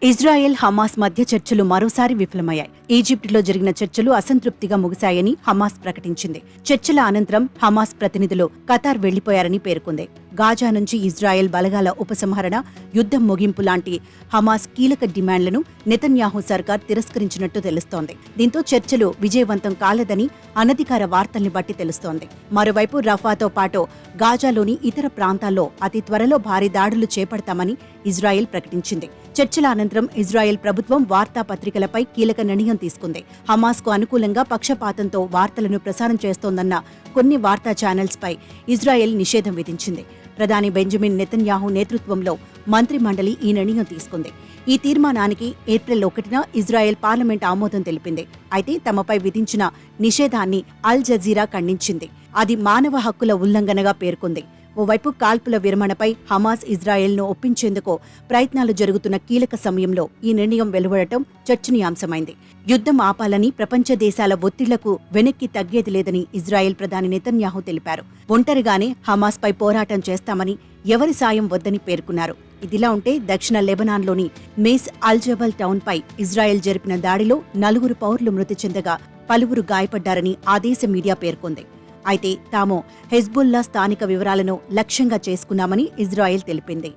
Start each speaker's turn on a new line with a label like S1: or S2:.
S1: Israel Hamas మధ్య చర్చలు మరోసారి విఫలమయ్యాయి. ఈజిప్టులో జరిగిన చర్చలు అసంతృప్తిగా ముగిశాయని హమాస్ ప్రకటించింది. చర్చల అనంతరం హమాస్ ప్రతినిధులు ఖతార్ వెళ్లిపోయారని పేర్కొంది. గాజా నుంచి ఇజ్రాయెల్ బలగాల ఉపసంహరణ, యుద్ధం ముగింపు లాంటి హమాస్ కీలక డిమాండ్లను నెతన్యాహు సర్కార్ తిరస్కరించినట్టు తెలుస్తోంది. దీంతో చర్చలు విజయవంతం కాలేదని అనధికార వార్తల్ని బట్టి తెలుస్తోంది. మరోవైపు రఫాతో పాటు గాజాలోని ఇతర ప్రాంతాల్లో అతి త్వరలో భారీ దాడులు చేపడతామని ఇజ్రాయెల్ ప్రకటించింది. చర్చల అనంతరం ఇజ్రాయెల్ ప్రభుత్వం వార్తాపత్రికలపై కీలక నిర్ణయం తీసుకుంది. హమాస్కు అనుకూలంగా పక్షపాతంతో వార్తలను ప్రసారం చేస్తోందన్న కొన్ని వార్తా ఛానల్స్పై ఇజ్రాయెల్ నిషేధం విధించింది. ప్రధాని బెంజమిన్ నెతన్యాహు నేతృత్వంలో మంత్రి మండలి ఈ నిర్ణయం తీసుకుంది. ఈ తీర్మానానికి ఏప్రిల్ 1న ఇజ్రాయెల్ పార్లమెంట్ ఆమోదం తెలిపింది. అయితే తమపై విధించిన నిషేధాన్ని అల్ జజీరా ఖండించింది. అది మానవ హక్కుల ఉల్లంఘనగా పేర్కొంది. ఓవైపు కాల్పుల విరమణపై హమాస్ ఇజ్రాయెల్ను ఒప్పించేందుకు ప్రయత్నాలు జరుగుతున్న కీలక సమయంలో ఈ నిర్ణయం వెలువడటం చర్చనీయాంశమైంది. యుద్ధం ఆపాలని ప్రపంచ దేశాల ఒత్తిళ్లకు వెనక్కి తగ్గేది లేదని ఇజ్రాయెల్ ప్రధాని నెతన్యాహు తెలిపారు. ఒంటరిగానే హమాస్పై పోరాటం చేస్తామని, ఎవరి సాయం వద్దని పేర్కొన్నారు. ఇదిలా ఉంటే దక్షిణ లెబనాన్లోని మేస్ అల్ జబల్ టౌన్పై ఇజ్రాయెల్ జరిపిన దాడిలో 4 పౌరులు మృతి చెందగా పలువురు గాయపడ్డారని ఆ దేశ మీడియా పేర్కొంది. అయితే తాము హెజ్బుల్లా స్థానిక వివరాలను లక్ష్యంగా చేసుకున్నామని ఇజ్రాయెల్ తెలిపింది.